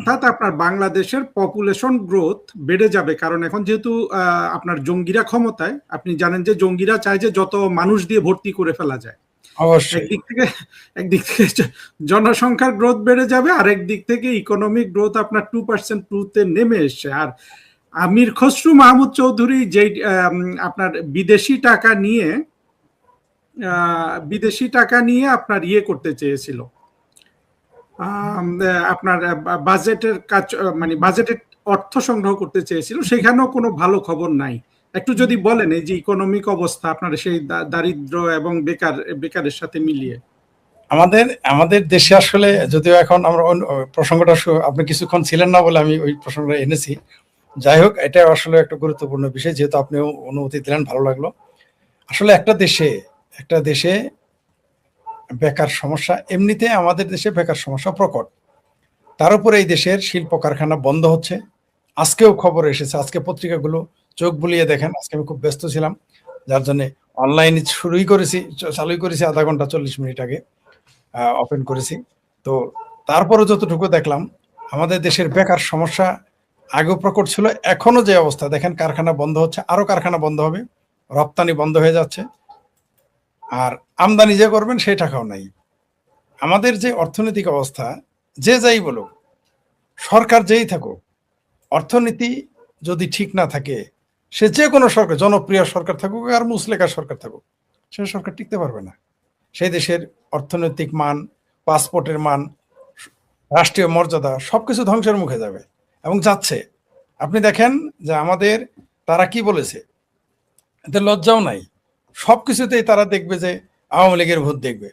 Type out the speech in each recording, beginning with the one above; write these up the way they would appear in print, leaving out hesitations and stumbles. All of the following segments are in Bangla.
অর্থাৎ আপনার বাংলাদেশের পপুলেশন গ্রোথ বেড়ে যাবে, কারণ এখন যেহেতু আপনার জঙ্গিরা ক্ষমতায়, আপনি জানেন যে জঙ্গিরা চায় যে যত মানুষ দিয়ে ভর্তি করে ফেলা যায়। অবশ্যই একদিক থেকে জনসংখ্যার গ্রোথ বেড়ে যাবে, আর একদিক থেকে ইকোনমিক গ্রোথ আপনার 2% নেমে এসছে। আর আমির খসরু মাহমুদ চৌধুরী যে আপনার বিদেশি টাকা নিয়ে আপনার করতে চেয়েছিল, আপনার বাজেটের কাজ, মানে বাজেটের অর্থ সংগ্রহ করতে চেয়েছিল, সেখানেও কোনো ভালো খবর নাই। একটু যদি বলেন এই যে ইকোনমিক অবস্থা আপনার সেই দারিদ্র এবং বেকারের সাথে মিলিয়ে। আমাদের দেশে আসলে, যদিও এখন আমরা প্রসঙ্গটা আপনি কিছুক্ষণ ছিলেন না বলে আমি ওই প্রসঙ্গটা এনেছি, যাই হোক এটা আসলে একটা গুরুত্বপূর্ণ বিষয়, যেহেতু আপনিও অনুমতি দিলেন, ভালো লাগলো। আসলে একটা দেশে বেকার সমস্যা, এমনিতে আমাদের দেশে বেকার সমস্যা প্রকট, তার উপরে এই দেশের শিল্প কারখানা বন্ধ হচ্ছে। আজকেও খবর এসেছে, আজকে পত্রিকাগুলো চোখ বুলিয়ে দেখেন, আজকে আমি খুব ব্যস্ত ছিলাম, যার জন্য অনলাইনে চালুই করেছি আধা ঘন্টা 40 মিনিট আগে ওপেন করেছি। তো তারপরে যতটুকু দেখলাম, আমাদের দেশের বেকার সমস্যা আগেও প্রকট ছিল, এখনো যে অবস্থা দেখেন, কারখানা বন্ধ হচ্ছে, আরো কারখানা বন্ধ হবে, রপ্তানি বন্ধ হয়ে যাচ্ছে, আর আমদানি যে করবেন সেই টাকাও নাই। আমাদের যে অর্থনৈতিক অবস্থা, যে যাই বলুক, সরকার যেই থাকুক, অর্থনীতি যদি ঠিক না থাকে, সে যে কোনো সরকার, জনপ্রিয় সরকার থাকুক আর মুসলেকা সরকার থাকুক, সে সরকার টিকতে পারবে না। সেই দেশের অর্থনৈতিক মান, পাসপোর্টের মান, রাষ্ট্রীয় মর্যাদা সবকিছু ধ্বংসের মুখে যাবে এবং যাচ্ছে। আপনি দেখেন যে আমাদের, তারা কি বলেছে, এদের লজ্জাও নাই, সবকিছুতেই তারা দেখবে যে আওয়ামী লীগের ভূত দেখবে।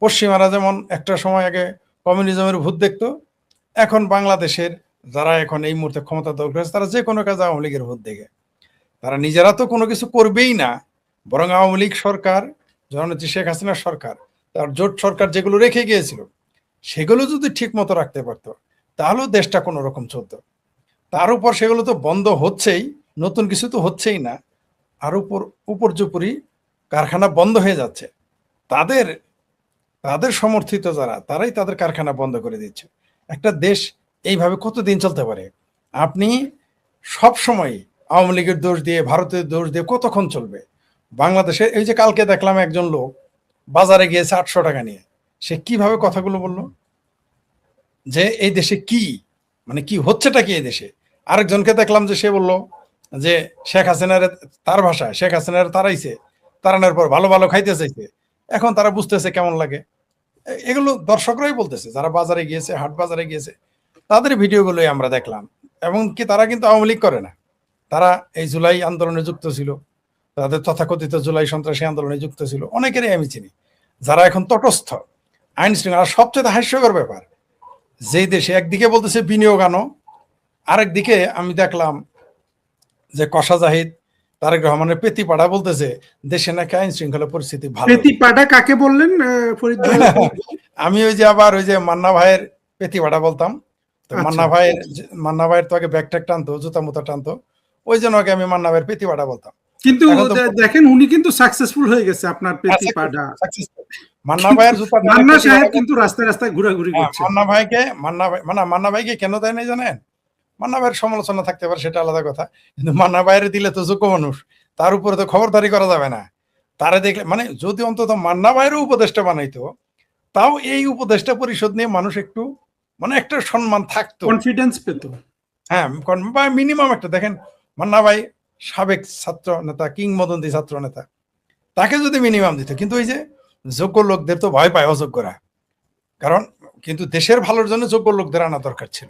পশ্চিমারা যেমন একটা সময় আগে কমিউনিজমের ভূত দেখতো, এখন বাংলাদেশের যারা এখন এই মুহূর্তে ক্ষমতা দখল করেছে, তারা যে কোনো কাজ আওয়ামী লীগের ভূত দেখে। তারা নিজেরা তো কোনো কিছু করবেই না, বরং আওয়ামী লীগ সরকার, জননেত্রী শেখ হাসিনার সরকার, তার জোট সরকার যেগুলো রেখে গিয়েছিল, সেগুলো যদি ঠিক মতো রাখতে পারতো, তাহলেও দেশটা কোনো রকম চলত। তার উপর সেগুলো তো বন্ধ হচ্ছেই, নতুন কিছু তো হচ্ছেই না, আর উপর্যুপরি কারখানা বন্ধ হয়ে যাচ্ছে। তাদের সমর্থিত যারা, তারাই তাদের কারখানা বন্ধ করে দিচ্ছে। একটা দেশ এইভাবে কতদিন চলতে পারে? আপনি সব সময় আওয়ামী লীগের দোষ দিয়ে, ভারতের দোষ দিয়ে কতক্ষণ চলবে? বাংলাদেশে এই যে কালকে দেখলাম একজন লোক বাজারে গিয়েছে 800 টাকা নিয়ে, সে কিভাবে কথাগুলো বলল যে এই দেশে কি, মানে কি হচ্ছেটা কি এই দেশে। আরেকজনকে দেখলাম যে সে বলল যে শেখ হাসিনার, তার ভাষায় শেখ হাসিনার তাড়ানোর পর ভালো ভালো খাইতে চাইছে, এখন তারা বুঝতেছে কেমন লাগে। এগুলো দর্শকরাই বলতেছে, যারা বাজারে গিয়েছে, হাট বাজারে গিয়েছে, তাদের ভিডিওগুলোই আমরা দেখলাম। এবং কি তারা কিন্তু আওয়ামী লীগ করে না, তারা এই জুলাই আন্দোলনে যুক্ত ছিল, তাদের তথাকথিত জুলাই সন্ত্রাসী আন্দোলনে যুক্ত ছিল, অনেকেরই আমি চিনি, যারা এখন তটস্থ আইন শৃঙ্খলা। সবচেয়ে হাস্যকর ব্যাপার, যেই দেশে একদিকে বলতেছে বিনিয়োগ আনো, আরেক দিকে আমি দেখলাম যে কষা জাহিদ, তারেক রহমানের পেতিপাড়া বলতেছে দেশে নাকি আইন শৃঙ্খলা পরিস্থিতি ভালো। পেতিপাড়া কাকে বললেন ফরিদ ভাই? আমি ওই যে আবার ওই যে মান্না ভাইয়ের পেতিপাড়া বলতাম, তো মান্না ভাইয়ের তো আগে ব্যাগ ট্যাগ টানতো, জুতা মুতা টানতো, ওই জন্য আগে আমি মান্না ভাইয়ের পেতিপাড়া বলতাম। কিন্তু দেখেন উনি কিন্তু সাকসেসফুল হয়ে গেছে, আপনার পেতিপাড়া। মান্না ভাইয়ের জুতা, মান্না সাহেব কিন্তু রাস্তায় রাস্তায় ঘোরাঘুরি করছে। মান্না ভাইকে কেন দেয় নাই জানেন? মান্না ভাইয়ের সমালোচনা থাকতে পারে, সেটা আলাদা কথা, কিন্তু মান্না ভাইয়ের দিলে তো যোগ্য মানুষ, তার উপরে তো খবরদারি করা যাবে না। তারা দেখলে, মানে যদি অন্তত মান্না ভাইয়েরও উপদেষ্টা বানাইতো, তাও এই উপদেষ্টা পরিষদ নিয়ে মানুষ একটু, মানে একটা সম্মান থাকতো, কনফিডেন্স পেত। হ্যাঁ, মিনিমাম একটা। দেখেন মান্না ভাই সাবেক ছাত্র নেতা, কিংবদন্তি ছাত্র নেতা, তাকে যদি মিনিমাম দিত, কিন্তু ওই যে যোগ্য লোকদের তো ভয় পায় অযোগ্যরা, কারণ কিন্তু দেশের ভালোর জন্য যোগ্য লোকদের আনা দরকার ছিল,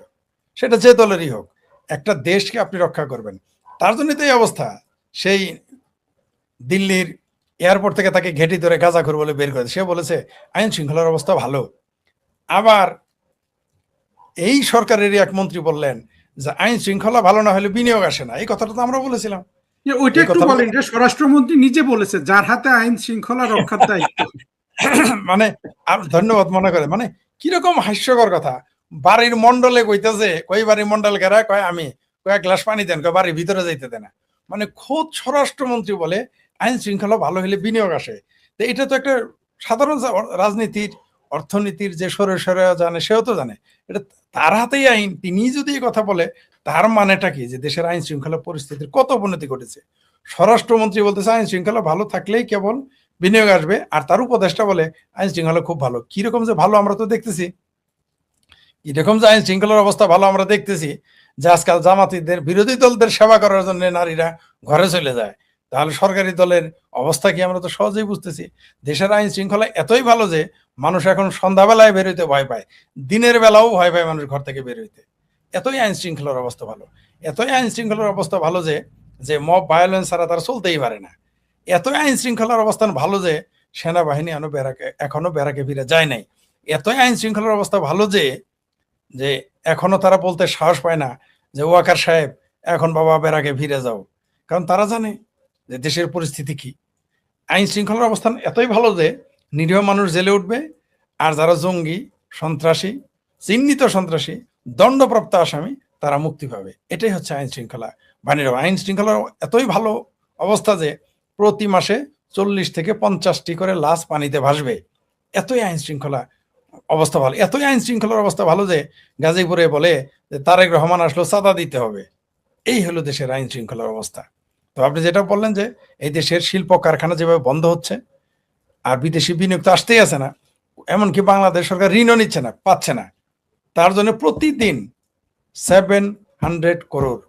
সেটা যে দলেরই হোক। একটা দেশকে আপনি রক্ষা করবেন, তার জন্য তো এই অবস্থা। সেই দিল্লির এয়ারপোর্ট থেকে তাকে ঘেঁটি ধরে গাঁজাখোর বলে বের করে, সে বলেছে আইন শৃঙ্খলার অবস্থা ভালো। আবার এই সরকারেরই এক মন্ত্রী বললেন যে আইন শৃঙ্খলা ভালো না হলে বিনিয়োগ আসে না। এই কথাটা তো আমরা বলেছিলাম। ওইটা একটু বলেন, যে স্বরাষ্ট্রমন্ত্রী নিজে বলেছে যার হাতে আইন শৃঙ্খলা রক্ষার দায়িত্ব। মানে ধন্যবাদ মনে করে, মানে কিরকম হাস্যকর কথা। বাড়ির মন্ডলে কইতেছে, কই বাড়ির মন্ডল গেরা কয় আমি কয়েক গ্লাস পানি দেন, কয় বাড়ির ভিতরে যাইতে দেয় না। মানে খোদ স্বরাষ্ট্রমন্ত্রী বলে আইন শৃঙ্খলা ভালো হলে বিনিয়োগ আসে। তো এটা তো একটা সাধারণ রাজনীতির, অর্থনীতির যে সরে জানে, সেও তো জানে, এটা তার হাতেই আইন, তিনি যদি এই কথা বলে তার মানেটা কি, যে দেশের আইন শৃঙ্খলা পরিস্থিতির কত অবনতি ঘটেছে। স্বরাষ্ট্রমন্ত্রী বলতেছে আইন শৃঙ্খলা ভালো থাকলেই কেবল বিনিয়োগ আসবে, আর তার উপদেষ্টা বলে আইন শৃঙ্খলা খুব ভালো। কিরকম যে ভালো আমরা তো দেখতেছি, কিরকম যে আইন শৃঙ্খলার অবস্থা ভালো আমরা দেখতেছি, যে আজকাল জামাতিদের বিরোধী দলদের সেবা করার জন্য নারীরা ঘরে চলে যায়। তাহলে সরকারি দলের অবস্থা কি আমরা তো সহজেই বুঝতেছি। দেশের আইন শৃঙ্খলা এতই ভালো যে মানুষ এখন সন্ধ্যাবেলায় বেরোইতে ভয় পায়, দিনের বেলাও ভয় পায় মানুষ ঘর থেকে বেরোইতে। এতই আইন শৃঙ্খলার অবস্থা ভালো, এতই আইন শৃঙ্খলার অবস্থা ভালো যে যে মব ভায়োলেন্স ছাড়া তারা চলতেই পারে না। এতই আইন শৃঙ্খলার অবস্থান ভালো যে সেনাবাহিনী এখনো ব্যারাকে ফিরে যায় নাই। এতই আইন শৃঙ্খলার অবস্থা ভালো যে যে এখনো তারা বলতে সাহস পায় না যে ওয়াকার সাহেব এখন বাবা ব্যারাকে ফিরে যাও, কারণ তারা জানে যে দেশের পরিস্থিতি কি। আইন শৃঙ্খলার অবস্থান এতই ভালো যে নিরীহ মানুষ জেলে উঠবে, আর যারা জঙ্গি, সন্ত্রাসী, চিহ্নিত সন্ত্রাসী, দণ্ডপ্রাপ্ত আসামি তারা মুক্তি পাবে। এটাই হচ্ছে আইন শৃঙ্খলা বাহিনীর। আইন শৃঙ্খলার এতই ভালো অবস্থা যে প্রতি মাসে 40 থেকে 50টি করে লাশ পানিতে ভাসবে। এতই আইন শৃঙ্খলা অবস্থা ভালো, এতই আইন শৃঙ্খলার অবস্থা ভালো যে গাজীপুরে বলে যে তারেক রহমান আসলো চাঁদা দিতে হবে। এই হলো দেশের আইন শৃঙ্খলার অবস্থা। তো আপনি যেটা বললেন যে এই দেশের শিল্প কারখানা যেভাবে বন্ধ হচ্ছে, আর বিদেশি বিনিয়োগ তো আসতেই আছে না, এমনকি বাংলাদেশ সরকার ঋণও নিচ্ছে না, পাচ্ছে না। তার জন্য প্রতিদিন 700 করোড়,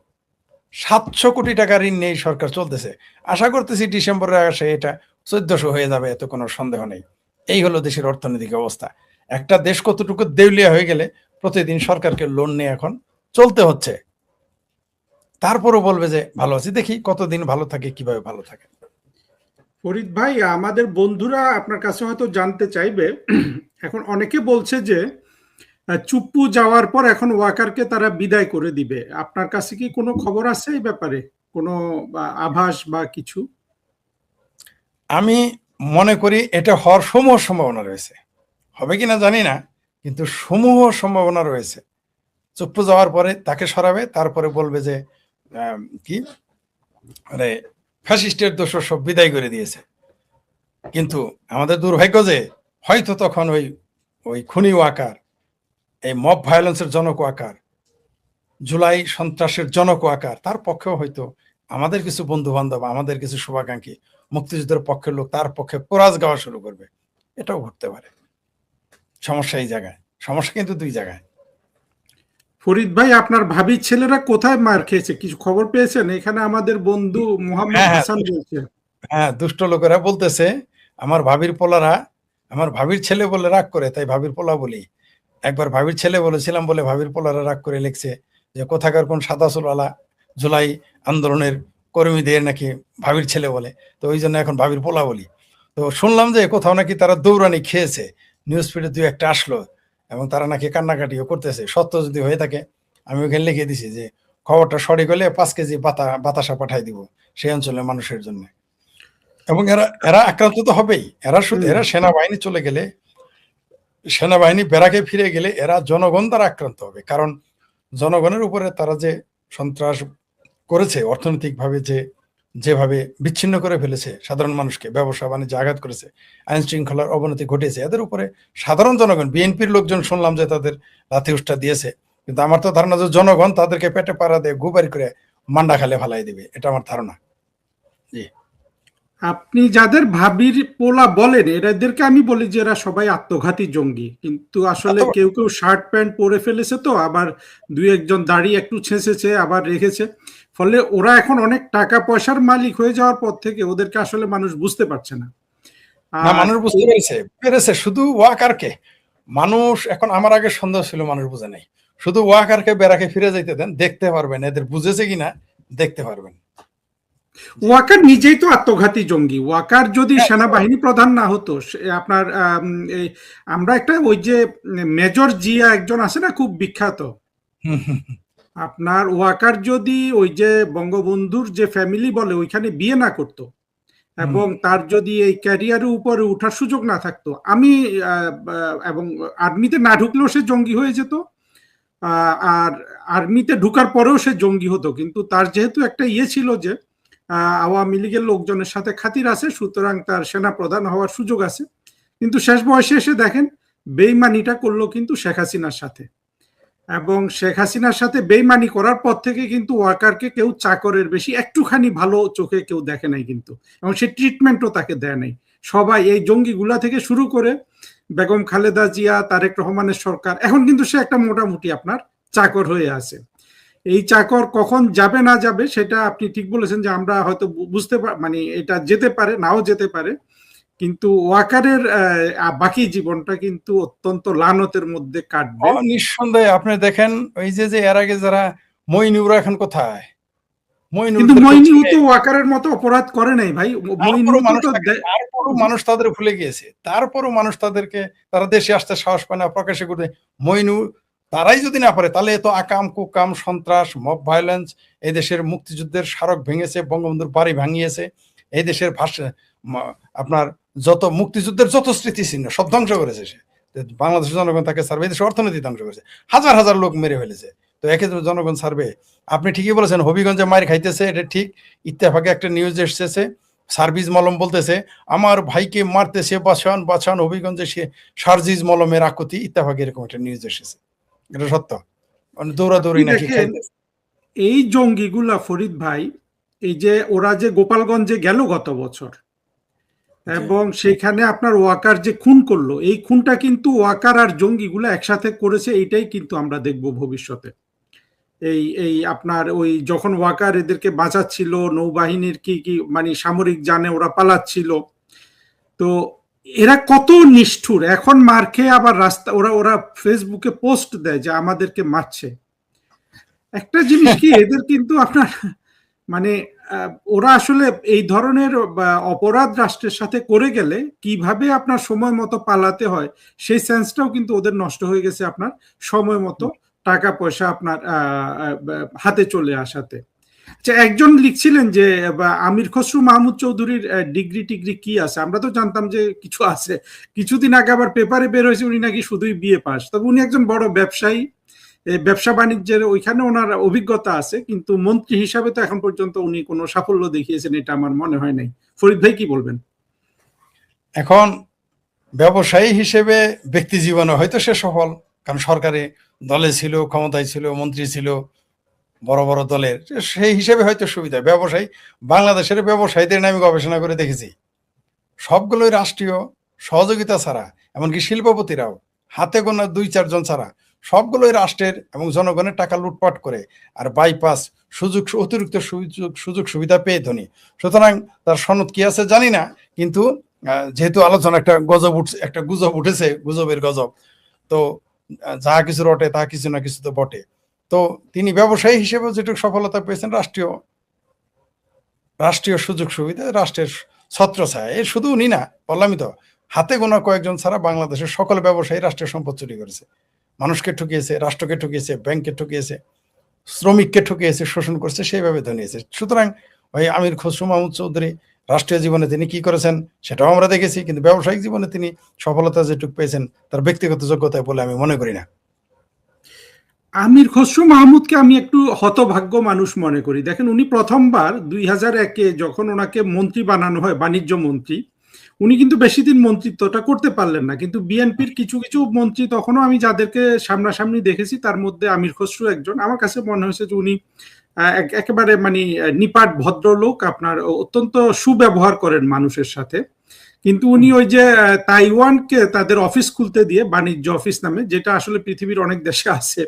700 কোটি টাকা ঋণ নিয়ে সরকার চলতেছে। আশা করতেছি ডিসেম্বরের আসে এটা 1400 হয়ে যাবে, এত কোনো সন্দেহ নেই। এই হলো দেশের অর্থনৈতিক অবস্থা। একটা দেশ কতটুকু দেউলিয়া হয়ে গেলে প্রতিদিন সরকারকে লোন নিয়ে এখন চলতে হচ্ছে, তারপরও বলবে যে ভালো আছি। দেখি কতদিন ভালো থাকে, কিভাবে ভালো থাকে। ফরিদ ভাই, আমাদের বন্ধুরা আপনার কাছে হয়তো জানতে চাইবে, এখন অনেকে বলছে যে চুপ্পু যাওয়ার পর এখন ওয়াকারকে তারা বিদায় করে দিবে। আপনার কাছে কি কোনো খবর আছে এই ব্যাপারে, কোনো আভাস বা কিছু? আমি মনে করি এটা হওয়ার সমূহ সম্ভাবনা রয়েছে, হবে কিনা জানি না, কিন্তু সমূহ সম্ভাবনা রয়েছে। চুপ্পু যাওয়ার পরে তাকে সরাবে, তারপরে বলবে যে কি মানে ফ্যাসিস্টের দোষর সব বিদায় করে দিয়েছে। কিন্তু আমাদের দুর্ভাগ্য যে হয়তো তখন ওই ওই খুনি ওয়াকার, এই মব ভায়োলেন্সের জনক ওয়াকার, জুলাই সন্ত্রাসের জনক ওয়াকার, তার পক্ষেও হয়তো আমাদের কিছু বন্ধু বান্ধব, আমাদের কিছু শুভাকাঙ্ক্ষী মুক্তিযুদ্ধের পক্ষের লোক তার পক্ষে কোরাজ গাওয়া শুরু করবে। এটাও ঘটতে পারে। সমস্যা এই জায়গায়, সমস্যা কিন্তু দুই জায়গায়। ফরিদ ভাই, আপনার ভাবির ছেলেরা কোথায় মার খেয়েছে, কিছু খবর পেয়েছেন? এখানে আমাদের বন্ধু মোহাম্মদ হ্যাঁ, হাসান বলছে। হ্যাঁ, দুষ্ট লোকেরা বলতেছে আমার ভাবির পোলারা, আমার ভাবির ছেলে বলে রাগ করে, তাই ভাবির পোলা বলি। একবার ভাবির ছেলে বলেছিলাম বলে ভাবির পোলারা রাগ করে লিখছে যে কোথাকার কোন সাদা চুলওয়ালা জুলাই আন্দোলনের কর্মীদের নাকি ভাবির ছেলে বলে, তো ওই জন্য এখন ভাবির পোলা বলি। তো শুনলাম যে কোথাও নাকি তারা দৌড়ানি খেয়েছে, নিউজ ফিডে 2-1টা আসলো, এবং তারা নাকি কান্নাকাটিও করতেছে। সত্য যদি হয়ে থাকে আমি ওখানে লিখে দিছি যে খবরটা সঠিক হলে 5 কেজি বাতাসা পাঠাই দিব সেই অঞ্চলের মানুষের জন্য। এবং এরা এরা আক্রান্ত তো হবেই। এরা সেনাবাহিনী চলে গেলে, সেনাবাহিনী ব্যারাকে ফিরে গেলে এরা জনগণ দ্বারা আক্রান্ত হবে। কারণ জনগণের উপরে তারা যে সন্ত্রাস করেছে, অর্থনৈতিকভাবে যেভাবে বিচ্ছিন্ন করে ফেলেছে সাধারণ মানুষকে, ব্যবসা বাণিজ্যে আঘাত করেছে, আইন শৃঙ্খলার অবনতি ঘটেছে, এদের উপরে সাধারণ জনগণ, বিএনপির লোকজন শুনলাম যে তাদের লাথি উষ্টা দিয়েছে, কিন্তু আমার তো ধারণা যে জনগণ তাদেরকে পেটে পাড়া দিয়ে গুবারি করে মান্ডা খালে ফালাই দিবে, এটা আমার ধারণা। জি। আপনি যাদের ভাবির পোলা বলেন, এদেরকে আমি বলি যে এরা সবাই আত্মঘাতী জঙ্গি, কিন্তু আসলে কেউ কেউ শার্ট প্যান্ট পরে ফেলেছে, তো আবার 2-1জন দাড়ি একটু ছেঁচেছে আবার রেখেছে, ফলে ওরা এখন অনেক টাকা পয়সার মালিক হয়ে যাওয়ার পর থেকে ওদেরকে আসলে মানুষ বুঝতে পারছে না। না, মানুষ বুঝতে পেরেছে শুধু ওয়াকারকে। মানুষ এখন, আমার আগে সন্দেহ ছিল মানুষ বুঝে নাই, শুধু ওয়াকারকে ব্যারাকে ফিরে যাইতে দেন, দেখতে পারবেন এদের বুঝেছে কিনা, দেখতে পারবেন। ওয়াকার নিজেই তো আত্মঘাতী জঙ্গি। ওয়াকার যদি সেনাবাহিনী প্রধান না হতো, আপনার আমরা একটা ওই যে মেজর জিয়া একজন আছে না খুব বিখ্যাত, আপনার ওয়াকার যদি ওই যে বঙ্গবন্ধুর যে ফ্যামিলি বলে ওইখানে বিয়ে না করতো এবং তার যদি এই ক্যারিয়ারের উপরে ওঠার সুযোগ না থাকতো, আমি এবং আর্মিতে না ঢুকলেও সে জঙ্গি হয়ে যেত, আর আর্মিতে ঢুকার পরেও সে জঙ্গি হতো। কিন্তু তার যেহেতু একটা ইয়ে ছিল যে আওয়ামী লীগের লোকজনের সাথে খাতির আছে, সুতরাং তার সেনা প্রধান হওয়ার সুযোগ আছে। কিন্তু শেষ বয়সে এসে দেখেন বেইমানিটা করলো কিন্তু শেখ হাসিনার সাথে। এবং শেখ হাসিনার সাথে বেইমানি করার পর থেকে কিন্তু ওয়াকারকে কেউ চাকরের বেশি একটুখানি ভালো চোখে কেউ দেখে নাই কিন্তু, এবং সে ট্রিটমেন্টও তাকে দেয় নাই। সবাই এই জঙ্গিগুলা থেকে শুরু করে বেগম খালেদা জিয়া, তারেক রহমানের সরকার, এখন কিন্তু সে একটা মোটামুটি আপনার চাকর হয়ে আছে। এই চাকর কখন যাবে না যাবে সেটা আপনি ঠিক বলেছেন, যে আমরা হয়তো বুঝতে মানে এটা যেতে পারে, নাও যেতে পারে, কিন্তু ওয়াকারের বাকি জীবনটা কিন্তু অত্যন্ত লানতের মধ্যে কাটবে। নিঃসন্দেহে আপনি দেখেন ওই যে এর আগে যারা মইনুর এখন কোথায়, কিন্তু মইনুর তো ওয়াকারের মতো অপরাধ করে নাই ভাই। তারপরও মানুষ তাদের ভুলে গিয়েছে, তারপরও মানুষ তাদেরকে, তারা দেশে আসতে সাহস পায় না, প্রকাশ্যে করতে। মইনুর তারাই যদি না পারে, তাহলে এত আকাম কুকাম সন্ত্রাস মব ভায়োলেন্স এই দেশের মুক্তিযুদ্ধের স্মারক ভেঙেছে, বঙ্গবন্ধুর বাড়ি ভাঙিয়েছে, এই দেশের ভাষা আপনার যত মুক্তিযুদ্ধের যত স্মৃতিচিহ্ন সব ধ্বংস করেছে সে। বাংলাদেশের জনগণ তাকে সার্ভে, দেশের অর্থনীতি ধ্বংস করেছে, হাজার হাজার লোক মেরে ফেলেছে। তো এক্ষেত্রে জনগণ সার্ভে, আপনি ঠিকই বলেছেন, হবিগঞ্জে মার খাইতেছে, এটা ঠিক। ইত্তেফাকে একটা নিউজ এসেছে, সার্ভিস মলম বলতেছে আমার ভাইকে মারতেছে, বাঁচান বাঁচান, হবিগঞ্জে সে সার্জিজ মলমের আকুতি, ইত্তেফাকে এরকম একটা নিউজ এসেছে। এটা সত্য, দৌড়াদৌড়ি নাকি খাইতেছে। এই জঙ্গিগুলা ফরিদ ভাই, এই যে ওরা যে গোপালগঞ্জে গেল গত বছর, এবং সেখানে আপনার ওয়াকার যে খুন করলো, এই খুনটা কিন্তু ওয়াকার আর জঙ্গিগুলো একসাথে করেছে, এইটাই কিন্তু আমরা দেখব ভবিষ্যতে। এই এই আপনার ওই যখন ওয়াকার এদেরকে বাঁচাচ্ছিল, নৌবাহিনীর কি কি মানে সামরিক জানে ওরা পালাচ্ছিল, তো এরা কত নিষ্ঠুর। এখন মার খেয়ে আবার রাস্তা ওরা ওরা ফেসবুকে পোস্ট দেয় যে আমাদেরকে মারছে। একটা জিনিস কি, এদের কিন্তু আপনার মানে ওরা আসলে এই ধরনের অপরাধ রাষ্ট্রের সাথে করে গেলে কিভাবে আপনার সময় মতো পালাতে হয় সেই সেন্সটাও কিন্তু ওদের নষ্ট হয়ে গেছে, আপনার সময় মতো টাকা পয়সা আপনার হাতে চলে আসাতে। আচ্ছা, একজন লিখছিলেন যে আমির খসরু মাহমুদ চৌধুরীর ডিগ্রি টিগ্রি কি আছে, আমরা তো জানতাম যে কিছু আছে, কিছুদিন আগে আবার পেপারে বের হয়েছে উনি নাকি শুধুই বিএ পাস। তবে উনি একজন বড় ব্যবসায়ী, ব্যবসা বাণিজ্যের ওইখানে ওনার অভিজ্ঞতা আছে, কিন্তু মন্ত্রী হিসাবে তো এখন পর্যন্ত উনি কোনো সাফল্য দেখিয়েছেন এটা আমার মনে হয় নাই। ফরিদ ভাই কি বলবেন? এখন ব্যবসায়ী হিসেবে ব্যক্তি জীবনে হয়তো সে সফল, কারণ সরকারি দলে ছিল, ক্ষমতায় ছিল, মন্ত্রী ছিল, বড় বড় দলের, সেই হিসেবে হয়তো সুবিধা। ব্যবসায়ী, বাংলাদেশের ব্যবসায়ীদের আমি গবেষণা করে দেখেছি, সবগুলোই রাষ্ট্রীয় সহযোগিতা ছাড়া, এমনকি শিল্পপতিরাও হাতে গোনা 2-4 জন ছাড়া সবগুলোই রাষ্ট্রের এবং জনগণের টাকা লুটপাট করে আর বাইপাস অতিরিক্ত সুযোগ সুবিধা পেয়ে ধনী। সুতরাং তার সনদ কি আছে জানি না, কিন্তু যেহেতু আলোচনা একটা গুজব উঠেছে, গুজবের গজব, তো যা কিছু রটে তা কিছু না কিছু তো বটে। তো তিনি ব্যবসায়ী হিসেবে যেটুকু সফলতা পেয়েছেন, রাষ্ট্রীয় সুযোগ সুবিধা, রাষ্ট্রের ছত্রছায়া, এর শুধু উনি না, বললামই তো, হাতে গোনা কয়েকজন ছাড়া বাংলাদেশের সকল ব্যবসায়ী রাষ্ট্রের সম্পদ চুরি করেছে, মানুষকে ঠকিয়েছে, রাষ্ট্রকে ঠকিয়েছে, ব্যাংককে ঠকিয়েছে, শ্রমিককে ঠকিয়েছে, শোষণ করছে, সেইভাবে ধনিয়েছে। সুতরাং ওই আমির খসরু মাহমুদ চৌধুরী রাষ্ট্রীয় জীবনে তিনি কি করেছেন সেটাও আমরা দেখেছি, কিন্তু ব্যবসায়িক জীবনে তিনি সফলতা যেটুকু পেয়েছেন তার ব্যক্তিগত যোগ্যতায় বলে আমি মনে করি না। আমির খসরু মাহমুদকে আমি একটু হতভাগ্য মানুষ মনে করি। দেখেন, উনি প্রথমবার 2001-এ যখন ওনাকে মন্ত্রী বানানো হয়, বাণিজ্য মন্ত্রী, উনি কিন্তু বেশি দিন মন্ত্রিত্বটা করতে পারলেন না, কিন্তু বিএনপির কিছু কিছু মন্ত্রী তখনও আমি যাদেরকে সামনাসামনি দেখেছি তার মধ্যে আমির খসরু একজন। আমার কাছে মনে হয়েছে যে উনি একেবারে মানে নিপাট ভদ্রলোক, আপনার অত্যন্ত সুব্যবহার করেন মানুষের সাথে। কিন্তু উনি ওই যে তাইওয়ানকে তাদের অফিস খুলতে দিয়ে, বাণিজ্য অফিস নামে, যেটা আসলে পৃথিবীর অনেক দেশে আছে,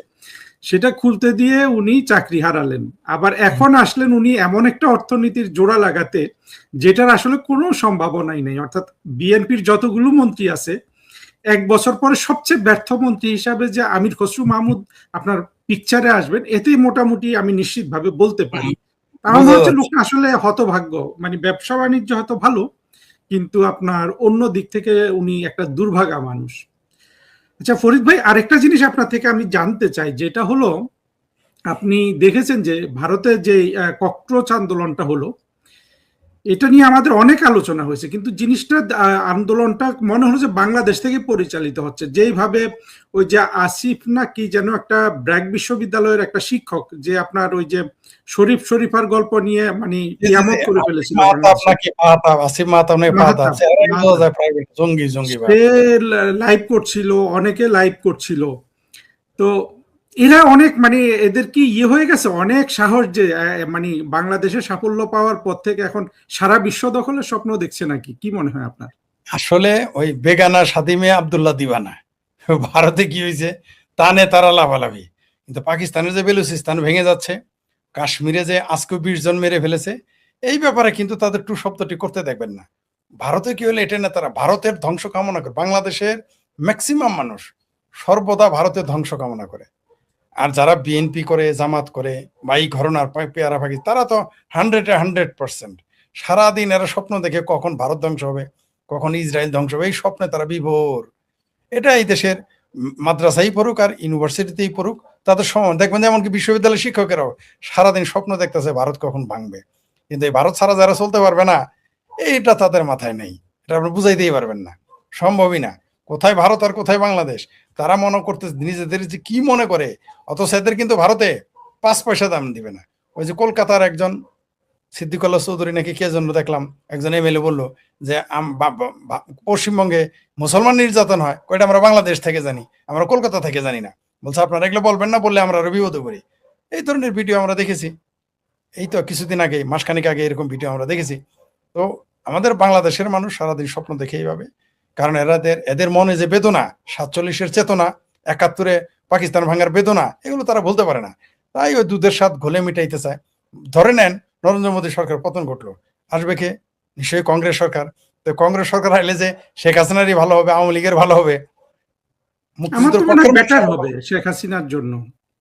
সেটা খুলতে দিয়ে উনি চাকরি হারালেন। আবার এখন আসলেন উনি এমন একটা অর্থনীতির জোড়া লাগাতে যেটার আসলে কোনো সম্ভাবনাই নেই। অর্থাৎ বিএনপির যতগুলো মন্ত্রী আছে, 1 বছর পরে সবচেয়ে ব্যর্থ মন্ত্রী হিসাবে যে আমির খসরু মাহমুদ আপনার পিকচারে আসবেন, এতেই মোটামুটি আমি নিশ্চিতভাবে বলতে পারি। কারণ হচ্ছে লোকটা আসলে হতভাগ্য, মানে ব্যবসা বাণিজ্য হয়তো ভালো, কিন্তু আপনার অন্য দিক থেকে উনি একটা দুর্ভাগা মানুষ। আচ্ছা ফরিদ ভাই, আরেকটা জিনিস আপনার থেকে আমি জানতে চাই, যেটা হলো আপনি দেখেছেন যে ভারতে যে ককরোচ আন্দোলনটা হলো, এটা নিয়ে আমাদের অনেক আলোচনা হয়েছে, কিন্তু জিনিসটা আন্দোলনটা মনে হলো যে বাংলাদেশ থেকে পরিচালিত হচ্ছে। যেইভাবে ওই যে আসিফ না কি যেন একটা ব্র্যাক বিশ্ববিদ্যালয়ের একটা শিক্ষক, যে আপনার ওই যে শরীফার গল্প নিয়ে মানে কিয়ামত করে ফেলেছিল, লাইভ করছিল, অনেকে লাইভ করছিল। তো এরা অনেক মানে এদের কি ইয়ে হয়ে গেছে, অনেক সাহস যে মানে বাংলাদেশের সাফল্য পাওয়ার পর থেকে এখন সারা বিশ্ব দখলের স্বপ্ন দেখছে নাকি, কি মনে হয় আপনার? আসলে ওই বেগানা স্বাধী মেয়ে আব্দুল্লাহ দিওয়ানা। ভারতে কি হয়েছে, তানে তারা লাভালাভি, কিন্তু পাকিস্তানের যে বেলুচিস্তান ভেঙে যাচ্ছে, কাশ্মীরে যে আজকে 20 জন মেরে ফেলেছে, এই ব্যাপারে কিন্তু তাদের টু শব্দটি করতে দেখবেন না। ভারতে কি হলে এটা না, তারা ভারতের ধ্বংস কামনা করে। বাংলাদেশের ম্যাক্সিমাম মানুষ সর্বদা ভারতের ধ্বংস কামনা করে। আর যারা বিএনপি করে, জামাত করে, বা এই ঘরনার পেয়ারা পাখি, তারা তো 100% সারাদিন এরা স্বপ্ন দেখে কখন ভারত ধ্বংস হবে, কখন ইসরায়েল ধ্বংস হবে, এই স্বপ্নে তারা বিভোর। এটা এই দেশের মাদ্রাসাই পড়ুক আর ইউনিভার্সিটিতেই পড়ুক, তাদের সময় দেখবেন যে এমনকি বিশ্ববিদ্যালয়ের শিক্ষকেরাও সারাদিন স্বপ্ন দেখতেছে ভারত কখন ভাঙবে। কিন্তু এই ভারত ছাড়া যারা চলতে পারবে না, এইটা তাদের মাথায় নেই। এটা আপনি বুঝাইতেই পারবেন না, সম্ভবই না। কোথায় ভারত আর কোথায় বাংলাদেশ, তারা মনে করতে নিজেদের যে কি মনে করে, অথচ এদের কিন্তু ভারতে 5 পয়সা দাম দিবে না। ওই যে কলকাতার একজন সিদ্দিকুল্লাহ চৌধুরী নাকি কে জন্য দেখলাম, একজন এমএলএ বললো যে পশ্চিমবঙ্গে মুসলমান নির্যাতন হয়, কয়টা আমরা বাংলাদেশ থেকে জানি, আমরা কলকাতা থেকে জানি না। বলছে আপনারা এগুলো বলবেন না, বললে আমরা আরো বিপদে পড়ি। এই ধরনের ভিডিও আমরা দেখেছি, এই তো কিছুদিন আগে, মাসখানেক আগে এরকম ভিডিও আমরা দেখেছি। তো আমাদের বাংলাদেশের মানুষ সারাদিন স্বপ্ন দেখে এইভাবে, কারণ এদের এদের মনে যে বেদনা, 47-এর চেতনা, 71-এ পাকিস্তান ভাঙার বেদনা, এগুলো তারা বলতে পারে না। তাই ওই দুধের স্বাদ ঘোলে মিটাইতে চায়। ধরে নেন নরেন্দ্র মোদী সরকার পতন ঘটলো, আসবে কে? নিশ্চয়ই কংগ্রেস সরকার। তো কংগ্রেস সরকার আইলে যে শেখ হাসিনারই ভালো হবে, আওয়ামী লীগের ভালো হবে, আমার মুক্তিযুদ্ধের তো মনে পক্ষের হয় বেটার মানুষের ভালো হবে হবে। শেখ হাসিনার জন্য।